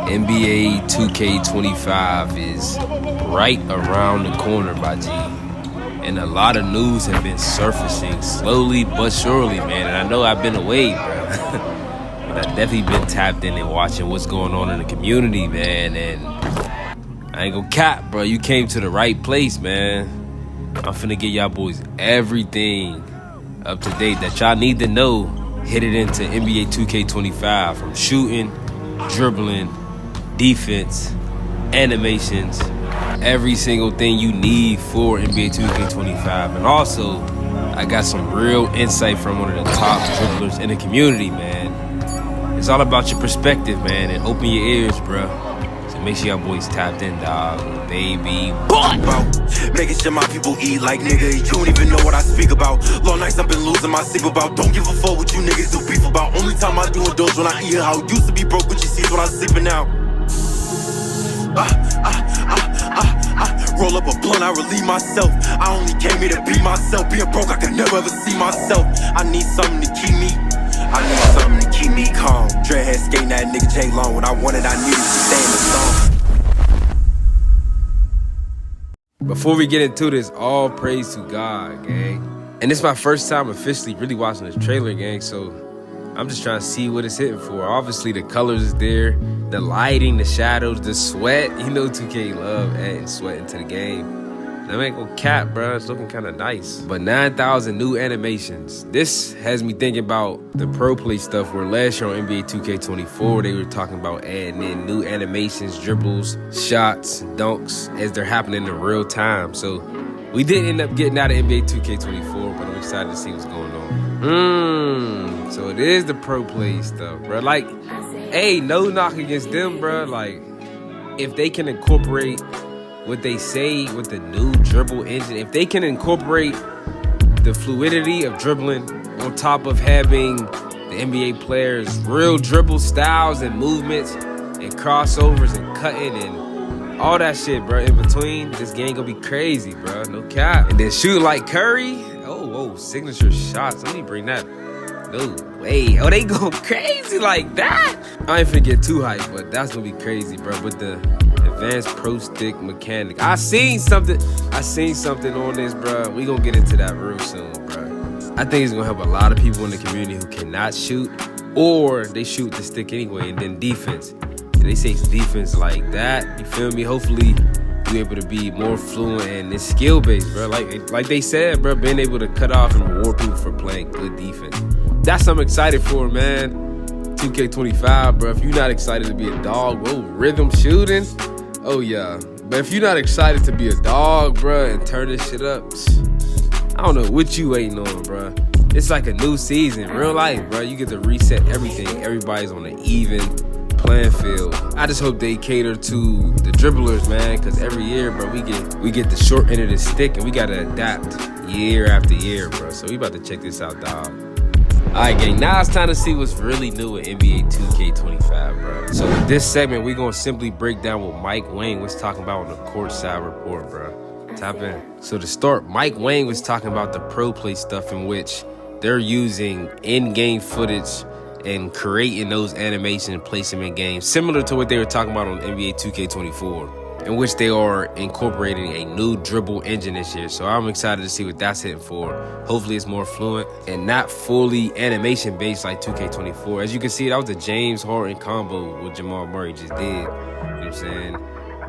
NBA 2K25 is right around the corner, my G. And a lot of news have been surfacing slowly but surely, man. And I know I've been away, bro. But I've definitely been tapped in and watching what's going on in the community, man. And I ain't gonna cap, bro. You came to the right place, man. I'm finna give y'all boys everything up to date that y'all need to know headed into NBA 2K25, from shooting, dribbling, defense, animations, every single thing you need for NBA 2K25. And also, I got some real insight from one of the top dribblers in the community, man. It's all about your perspective, man, and open your ears, bro. So make sure y'all boys tapped in, dog, baby. Making sure my people eat like nigga. You don't even know what I speak about. Long nights I've been losing my sleep about. Don't give a fuck what you niggas do beef about. Only time I do indulge when I eat how. Used to be broke with your seats when I'm sleeping now. Roll up a blunt, I relieve myself. I only came here to be myself. Being broke, I could never ever see myself. I need something to keep me. I need something to keep me calm. Dreadhead skating that nigga J Long. When I wanted, I needed to stay in the song. Before we get into this, all praise to God, gang. And this is my first time officially really watching this trailer, gang, so I'm just trying to see what it's hitting for. Obviously, the colors is there, the lighting, the shadows, the sweat. You know 2K love adding sweat into the game. That ain't gonna cap, bro. It's looking kind of nice. But 9,000 new animations. This has me thinking about the pro play stuff where last year on NBA 2K24, they were talking about adding in new animations, dribbles, shots, dunks as they're happening in real time. So we did end up getting out of NBA 2K24, but I'm excited to see what's going on. So it is the pro play stuff, bro. Like, hey, no knock against them, bro. Like, if they can incorporate what they say with the new dribble engine, if they can incorporate the fluidity of dribbling on top of having the NBA players' real dribble styles and movements and crossovers and cutting and all that shit, bro, in between, this game gonna be crazy, bro. No cap. And then shooting like Curry. Oh, signature shots. Let me bring that. No way. Oh, they go crazy like that? I ain't finna get too hyped, but that's gonna be crazy, bro. But the advanced pro stick mechanic, I seen something on this, bro. We gonna get into that real soon, bro. I think it's gonna help a lot of people in the community who cannot shoot, or they shoot the stick anyway. And then defense, they say defense like that, you feel me? Hopefully you able to be more fluent and it's skill based, bro. Like they said, bro, being able to cut off and reward people for playing good defense. That's what I'm excited for, man. 2K25, bro. If you're not excited to be a dog, whoa, rhythm shooting. Oh, yeah. But if you're not excited to be a dog, bro, and turn this shit up, I don't know what you waiting on, bro. It's like a new season. Real life, bro. You get to reset everything. Everybody's on an even playing field. I just hope they cater to the dribblers, man, because every year, bro, we get the short end of the stick, and we got to adapt year after year, bro. So we about to check this out, dog. All right, gang, now it's time to see what's really new in NBA 2K25, bro. So with this segment, we're going to simply break down what Mike Wang was talking about on the Courtside Report, bro. Tap in. So to start, Mike Wang was talking about the pro play stuff in which they're using in-game footage and creating those animations and placing them in games, similar to what they were talking about on NBA 2K24, in which they are incorporating a new dribble engine this year. So I'm excited to see what that's hitting for. Hopefully it's more fluent and not fully animation based like 2K24. As you can see, that was the James Harden combo what Jamal Murray just did. You know what I'm saying?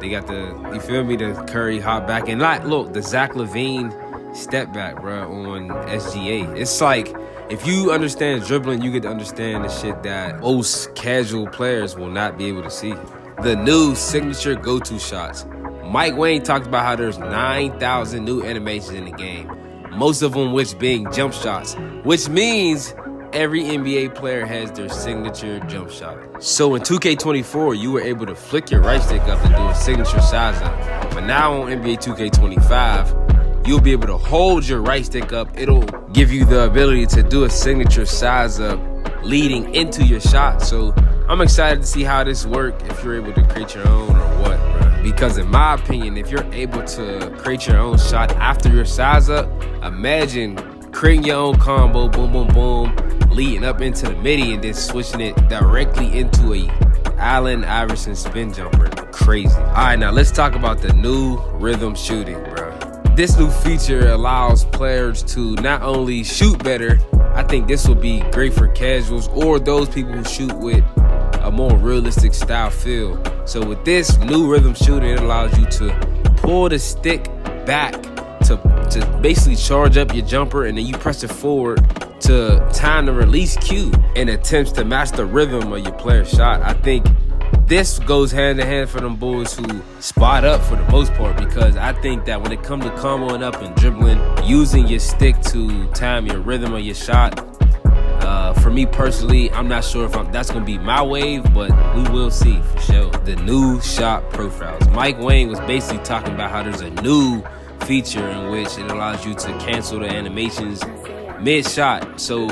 They got the, you feel me, the Curry hop back. And like, look, the Zach LaVine step back, bro, on SGA. It's like, if you understand dribbling, you get to understand the shit that most casual players will not be able to see. The new signature go-to shots. Mike Wang talked about how there's 9,000 new animations in the game, most of them which being jump shots, which means every NBA player has their signature jump shot. So in 2K24, you were able to flick your right stick up and do a signature size up. But now on NBA 2K25, you'll be able to hold your right stick up. It'll give you the ability to do a signature size up leading into your shot. So I'm excited to see how this works, if you're able to create your own or what, bro. Because in my opinion, if you're able to create your own shot after your size up, imagine creating your own combo, boom, boom, boom, leading up into the midi and then switching it directly into a Allen Iverson spin jumper. Crazy. All right, now let's talk about the new rhythm shooting, bro. This new feature allows players to not only shoot better, I think this will be great for casuals or those people who shoot with a more realistic style feel. So with this new rhythm shooting, it allows you to pull the stick back to basically charge up your jumper, and then you press it forward to time the release cue in attempts to match the rhythm of your player's shot. I think this goes hand in hand for them boys who spot up for the most part, because I think that when it comes to comboing up and dribbling, using your stick to time your rhythm of your shot, for me personally, I'm not sure if that's going to be my wave, but we will see for sure. The new shot profiles. Mike Wang was basically talking about how there's a new feature in which it allows you to cancel the animations mid-shot. So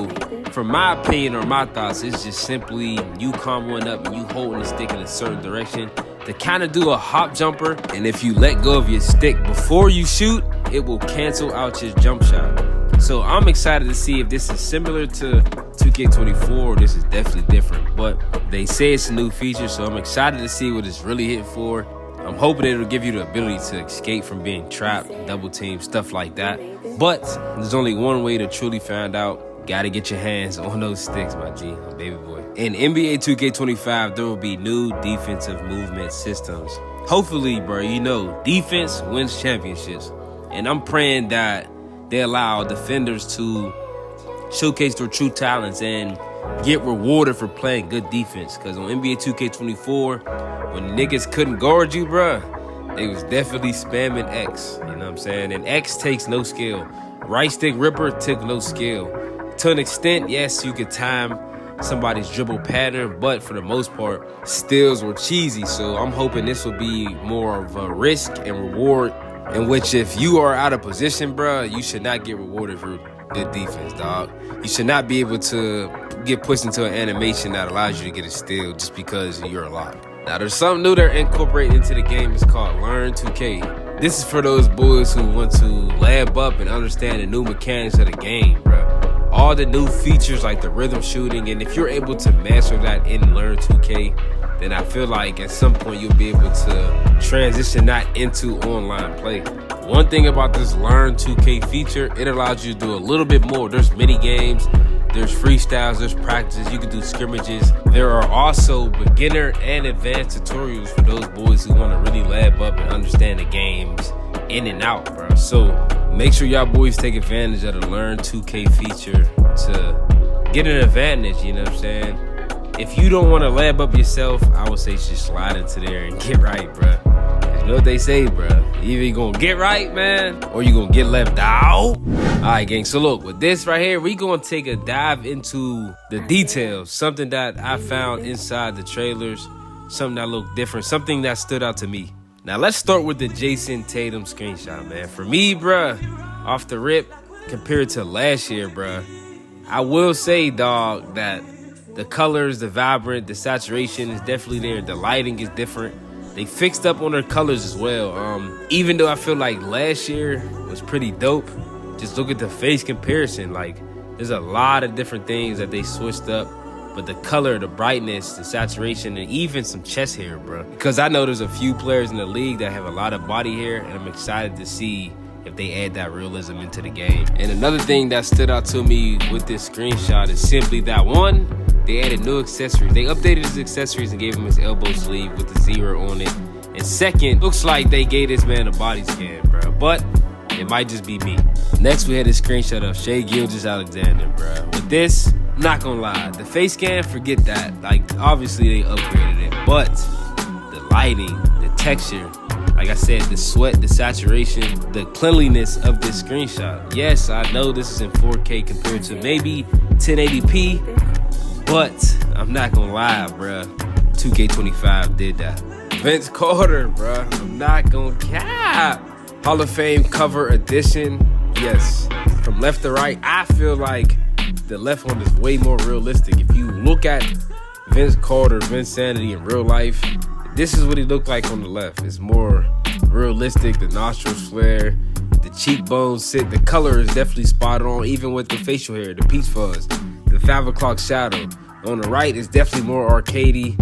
from my opinion or my thoughts, it's just simply you comboing up and you holding the stick in a certain direction to kind of do a hop jumper, and if you let go of your stick before you shoot, it will cancel out your jump shot. So I'm excited to see if this is similar to 2K24 or this is definitely different, but they say it's a new feature, so I'm excited to see what it's really hitting for. I'm hoping it'll give you the ability to escape from being trapped, double teamed, stuff like that. But there's only one way to truly find out. Gotta get your hands on those sticks, my G, my baby boy. In NBA 2K25, there will be new defensive movement systems. Hopefully, bro, you know, defense wins championships. And I'm praying that they allow defenders to showcase their true talents and get rewarded for playing good defense. Because on NBA 2K24, when niggas couldn't guard you, bruh, they was definitely spamming X. You know what I'm saying? And X takes no skill. Right stick ripper took no skill. To an extent, yes, you could time somebody's dribble pattern, but for the most part, steals were cheesy. So I'm hoping this will be more of a risk and reward, in which if you are out of position, bruh, you should not get rewarded for good defense, dog. You should not be able to get pushed into an animation that allows you to get a steal just because you're a lock. Now, there's something new they're incorporating into the game. It's called Learn 2K. This is for those boys who want to lab up and understand the new mechanics of the game, bruh. All the new features like the rhythm shooting, and if you're able to master that in Learn 2K, then I feel like at some point you'll be able to transition that into online play. One thing about this Learn 2K feature, it allows you to do a little bit more. There's mini games, there's freestyles, there's practices, you can do scrimmages. There are also beginner and advanced tutorials for those boys who want to really lab up and understand the games in and out, bro. So make sure y'all boys take advantage of the Learn 2K feature to get an advantage, you know what I'm saying? If you don't want to lab up yourself, I would say just slide into there and get right, bro. You know what they say, bro. Either you gonna get right, man, or you gonna get left out. Alright, gang, so look, with this right here, we gonna take a dive into the details. Something that I found inside the trailers, something that looked different, something that stood out to me. Now, let's start with the Jason Tatum screenshot, man. For me, bruh, off the rip, compared to last year, bruh, I will say, dog, that the colors, the vibrant, the saturation is definitely there. The lighting is different. They fixed up on their colors as well. Even though I feel like last year was pretty dope, just look at the face comparison. Like, there's a lot of different things that they switched up. But the color, the brightness, the saturation, and even some chest hair, bro. Because I know there's a few players in the league that have a lot of body hair, and I'm excited to see if they add that realism into the game. And another thing that stood out to me with this screenshot is simply that, one, they added new accessories. They updated his accessories and gave him his elbow sleeve with the 0 on it. And second, looks like they gave this man a body scan, bro. But it might just be me. Next, we had a screenshot of Shai Gilgeous-Alexander, bro. With this, I'm not gonna lie, the face scan, forget that. Like, obviously they upgraded it, but the lighting, the texture, like I said, the sweat, the saturation, the cleanliness of this screenshot. Yes, I know this is in 4K compared to maybe 1080p, but I'm not gonna lie, bruh. 2K25 did that. Vince Carter, bruh. I'm not gonna cap. Hall of Fame cover edition. Yes. From left to right, I feel like the left one is way more realistic. If you look at Vince Carter, Vince Sanity in real life, this is what he looked like on the left. It's more realistic. The nostrils flare, the cheekbones sit. The color is definitely spot on, even with the facial hair, the peach fuzz, the 5 o'clock shadow. On the right is definitely more arcadey.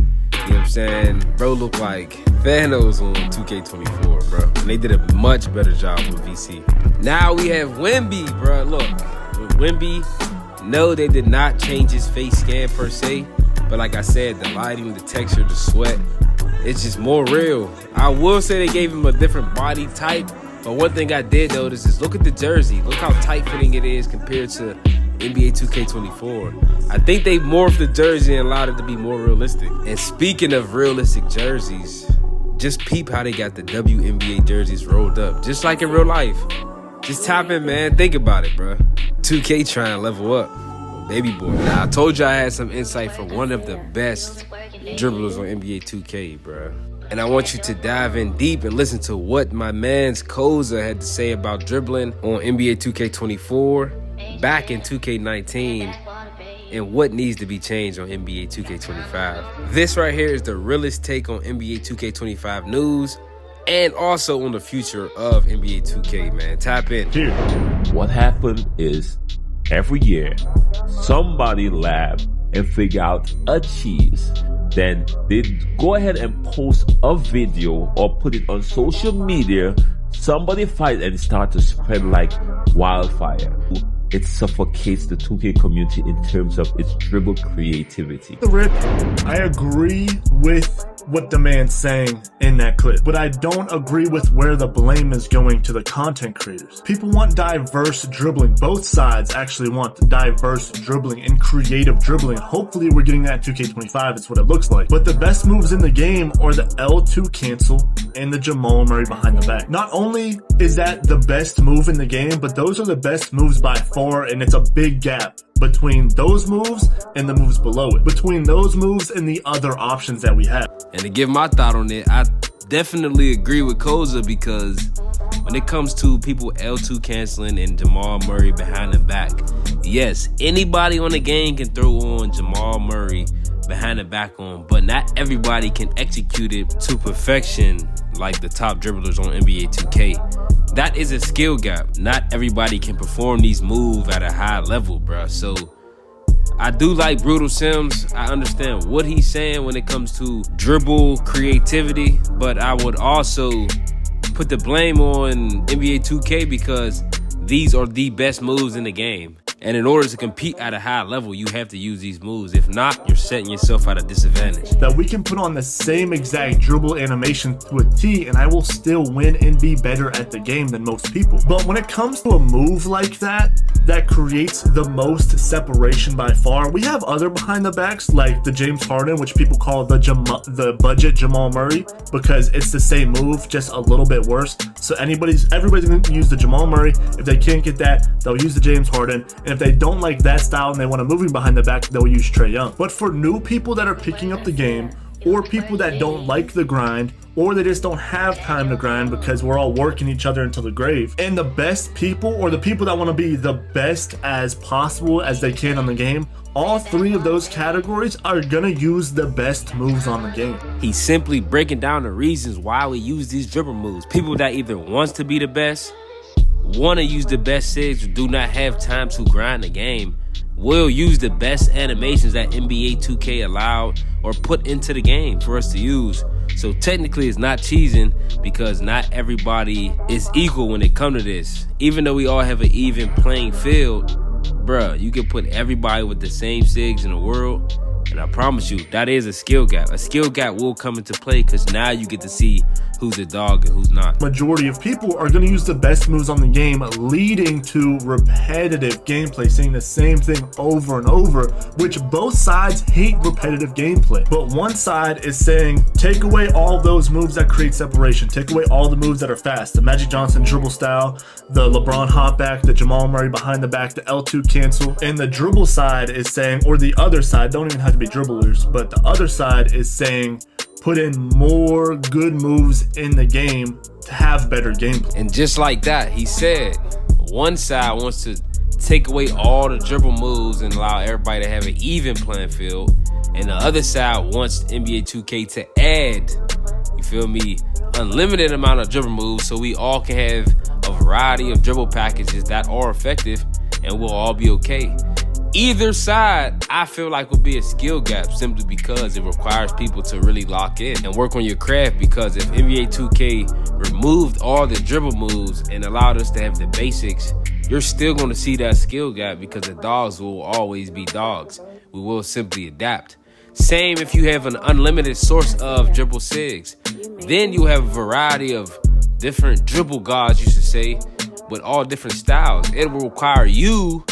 know what I'm saying? Bro looked like Thanos on 2K24, bro. And they did a much better job with VC. Now we have Wemby, bro. Look, with Wemby, no, they did not change his face scan per se. But like I said, the lighting, the texture, the sweat, it's just more real. I will say they gave him a different body type. But one thing I did notice is look at the jersey. Look how tight-fitting it is compared to NBA 2K24. I think they morphed the jersey and allowed it to be more realistic. And speaking of realistic jerseys, just peep how they got the WNBA jerseys rolled up, just like in real life. Just tap in, man. Think about it, bro. 2K trying to level up. Baby boy. Now, I told you I had some insight from one of the best dribblers on NBA 2K, bro. And I want you to dive in deep and listen to what my man's Koza had to say about dribbling on NBA 2K24 back in 2K19 and what needs to be changed on NBA 2K25. This right here is the realest take on NBA 2K25 news and also on the future of NBA 2K, man. Tap in. Here. What happened is every year, somebody lab and figure out a cheese. Then they go ahead and post a video or put it on social media. Somebody fight and start to spread like wildfire. It suffocates the 2K community in terms of its dribble creativity. The rip, I agree with what the man's saying in that clip, but I don't agree with where the blame is going to the content creators. People want diverse dribbling. Both sides actually want diverse dribbling and creative dribbling. Hopefully we're getting that in 2K25. It's what it looks like. But the best moves in the game are the L2 cancel and the Jamal Murray behind the back. Not only is that the best move in the game, but those are the best moves by far, and it's a big gap between those moves and the moves below it, between those moves and the other options that we have. And to give my thought on it, I definitely agree with Koza, because when it comes to people L2 canceling and Jamal Murray behind the back, yes, anybody on the game can throw on Jamal Murray behind the back on, but not everybody can execute it to perfection like the top dribblers on NBA 2K. That is a skill gap. Not everybody can perform these moves at a high level, bro. So I do like Brutal Sims. I understand what he's saying when it comes to dribble creativity, but I would also put the blame on NBA 2K because these are the best moves in the game. And in order to compete at a high level, you have to use these moves. If not, you're setting yourself at a disadvantage. That we can put on the same exact dribble animation to a T and I will still win and be better at the game than most people. But when it comes to a move like that creates the most separation by far, we have other behind the backs like the James Harden, which people call the budget Jamal Murray, because it's the same move, just a little bit worse. So everybody's going to use the Jamal Murray. If they can't get that, they'll use the James Harden. And if they don't like that style and they want to move him behind the back, they'll use Trae Young. But for new people that are picking up the game, or people that don't like the grind, or they just don't have time to grind because we're all working each other into the grave, and the best people, or the people that want to be the best as possible as they can on the game, all three of those categories are gonna use the best moves on the game. He's simply breaking down the reasons why we use these dribble moves. People that either wants to be the best, want to use the best sigs, do not have time to grind the game, will use the best animations that NBA 2K allowed or put into the game for us to use. So technically it's not cheesing, because not everybody is equal when it comes to this. Even though we all have an even playing field, bruh, you can put everybody with the same sigs in the world, and I promise you, that is a skill gap. A skill gap will come into play because now you get to see who's a dog and who's not. Majority of people are going to use the best moves on the game, leading to repetitive gameplay, saying the same thing over and over, which both sides hate repetitive gameplay. But one side is saying, take away all those moves that create separation, take away all the moves that are fast, the Magic Johnson dribble style, the LeBron hop back, the Jamal Murray behind the back, the L2 cancel. And the dribble side is saying, or the other side, don't even have to be dribblers, but the other side is saying, put in more good moves in the game to have better gameplay. And just like that, he said, one side wants to take away all the dribble moves and allow everybody to have an even playing field, and the other side wants NBA 2K to add, you feel me, unlimited amount of dribble moves so we all can have a variety of dribble packages that are effective and we'll all be okay. Either side, I feel like will be a skill gap simply because it requires people to really lock in and work on your craft. Because if NBA 2K removed all the dribble moves and allowed us to have the basics, you're still going to see that skill gap because the dogs will always be dogs. We will simply adapt. Same if you have an unlimited source of dribble sigs. Then you have a variety of different dribble gods, you should say, with all different styles. It will require you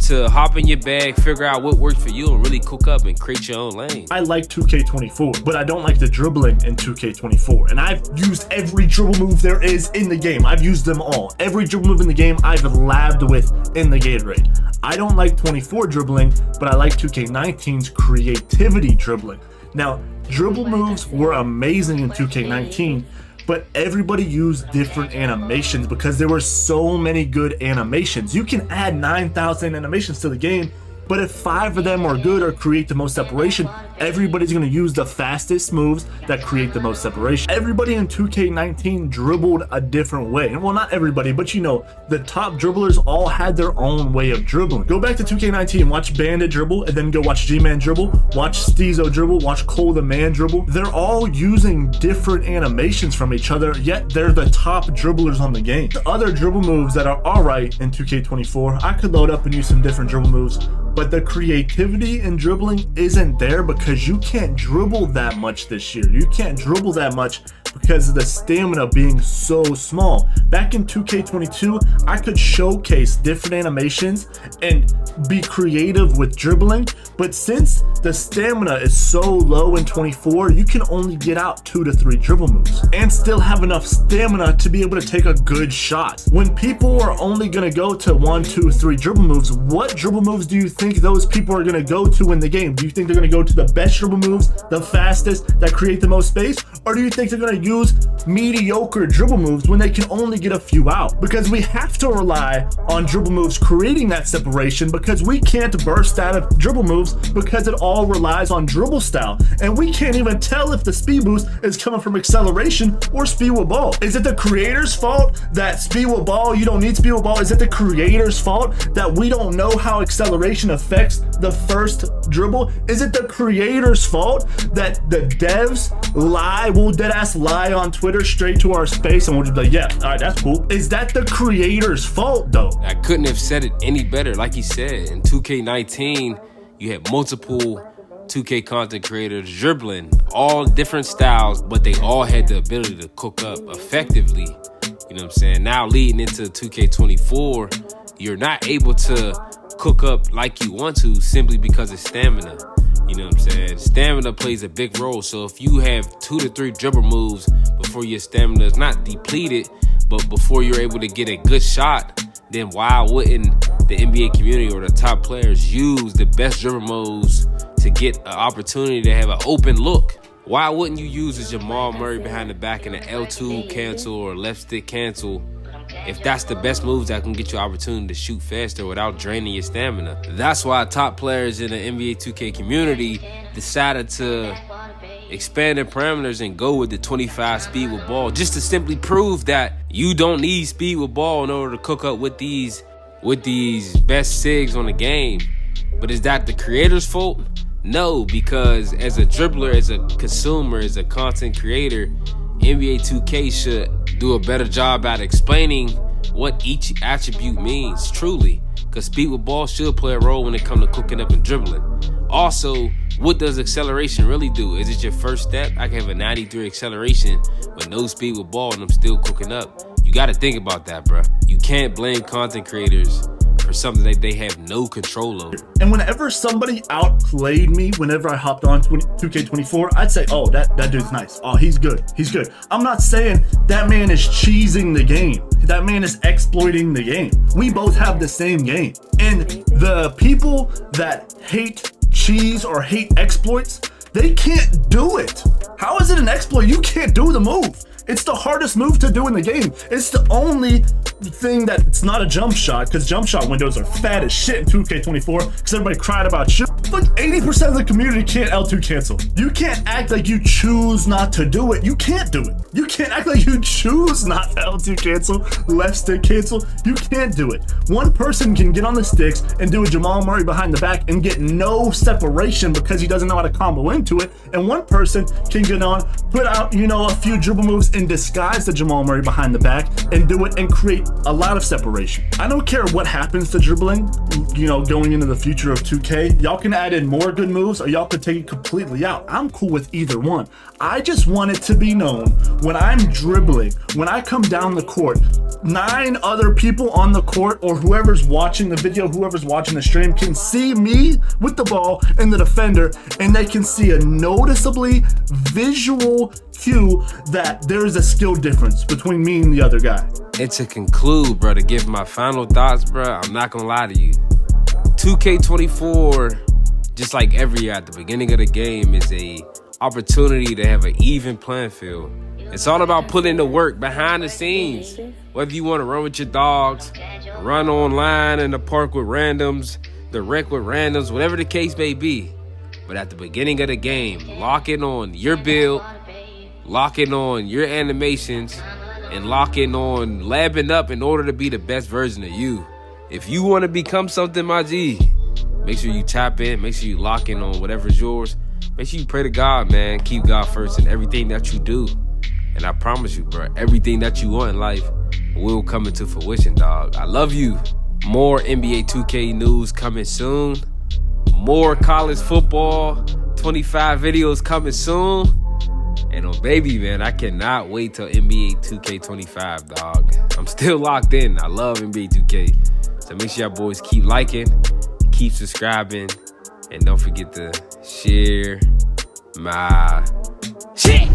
to hop in your bag, figure out what works for you, and really cook up and create your own lane. I like 2K24, but I don't like the dribbling in 2K24. And I've used every dribble move there is in the game. I've used them all. Every dribble move in the game I've labbed with in the Gatorade. I don't like 24 dribbling, but I like 2K19's creativity dribbling. Now, dribble moves were amazing in 2K19, but everybody used different animations because there were so many good animations. You can add 9,000 animations to the game, but if 5 of them are good or create the most separation, everybody's going to use the fastest moves that create the most separation. Everybody in 2K19 dribbled a different way. Well, not everybody, but you know, the top dribblers all had their own way of dribbling. Go back to 2K19, watch Bandit dribble, and then go watch G-Man dribble, watch Steezo dribble, watch Cole the Man dribble. They're all using different animations from each other, yet they're the top dribblers on the game. The other dribble moves that are alright in 2K24, I could load up and use some different dribble moves, but the creativity in dribbling isn't there because you can't dribble that much this year. You can't dribble that much because of the stamina being so small. Back in 2K22, I could showcase different animations and be creative with dribbling, but since the stamina is so low in 24, you can only get out 2 to 3 dribble moves and still have enough stamina to be able to take a good shot. When people are only gonna go to 1, 2, 3 dribble moves, what dribble moves do you think those people are gonna go to in the game? Do you think they're gonna go to the best dribble moves, the fastest, that create the most space? Or do you think they're gonna use mediocre dribble moves when they can only get a few out? Because we have to rely on dribble moves creating that separation, because we can't burst out of dribble moves because it all relies on dribble style. And we can't even tell if the speed boost is coming from acceleration or speed with ball. Is it the creator's fault that speed with ball, you don't need speed with ball? Is it the creator's fault that we don't know how acceleration affects the first dribble? Is it the creator's fault that the devs lie, will deadass lie on Twitter straight to our space and we'll just be like, yeah, all right, that's cool? Is that the creator's fault though? I couldn't have said it any better. Like you said, in 2K19, you had multiple 2K content creators dribbling all different styles, but they all had the ability to cook up effectively. You know what I'm saying? Now leading into 2K24, you're not able to cook up like you want to simply because of stamina. You know what I'm saying? Stamina plays a big role. So if you have 2 to 3 dribble moves before your stamina is not depleted, but before you're able to get a good shot, then why wouldn't the NBA community or the top players use the best dribble moves to get an opportunity to have an open look? Why wouldn't you use a Jamal Murray behind the back and an L2 cancel or left stick cancel if that's the best moves that can get you an opportunity to shoot faster without draining your stamina? That's why top players in the NBA 2K community decided to expand their parameters and go with the 25 speed with ball, just to simply prove that you don't need speed with ball in order to cook up with these best SIGs on the game. But is that the creator's fault? No, because as a dribbler, as a consumer, as a content creator, NBA 2K should do a better job at explaining what each attribute means truly, because speed with ball should play a role when it comes to cooking up and dribbling. Also, what does acceleration really do? Is it your first step? I can have a 93 acceleration with no speed with ball and I'm still cooking up. You got to think about that, bro. You can't blame content creators for something that they have no control over. And whenever somebody outplayed me, whenever I hopped on 2K24, I'd say, oh, that dude's nice. Oh, he's good. He's good. I'm not saying that man is cheesing the game. That man is exploiting the game. We both have the same game. And the people that hate cheese or hate exploits, they can't do it. How is it an exploit? You can't do the move. It's the hardest move to do in the game. It's the only thing that it's not a jump shot, because jump shot windows are fat as shit in 2K24 because everybody cried about shoot. Like 80% of the community can't L2 cancel. You can't act like you choose not to do it. You can't do it. You can't act like you choose not to L2 cancel, left stick cancel. You can't do it. One person can get on the sticks and do a Jamal Murray behind the back and get no separation because he doesn't know how to combo into it. And one person can get on, put out, you know, a few dribble moves and disguise the Jamal Murray behind the back and do it and create a lot of separation. I don't care what happens to dribbling, you know, going into the future of 2K. Y'all can add in more good moves or y'all could take it completely out. I'm cool with either one. I just want it to be known when I'm dribbling, when I come down the court, 9 other people on the court or whoever's watching the video, whoever's watching the stream can see me with the ball and the defender, and they can see a noticeably visual cue that there's a skill difference between me and the other guy. And to conclude, bro, to give my final thoughts, bro, I'm not gonna lie to you. 2K24, just like every year at the beginning of the game, is a opportunity to have an even playing field. It's all about putting the work behind the scenes. Whether you want to run with your dogs, run online in the park with randoms, the rec with randoms, whatever the case may be. But at the beginning of the game, lock in on your build, lock in on your animations, and lock in on labbing up in order to be the best version of you. If you want to become something, my G, make sure you tap in, make sure you lock in on whatever's yours. Make sure you pray to God, man. Keep God first in everything that you do. And I promise you, bro, everything that you want in life will come into fruition, dog. I love you. More NBA 2K news coming soon. More college football 25 videos coming soon. And oh, baby, man, I cannot wait till NBA 2K25, dog. I'm still locked in. I love NBA 2K. So make sure y'all boys keep liking, keep subscribing, and don't forget to share my shit.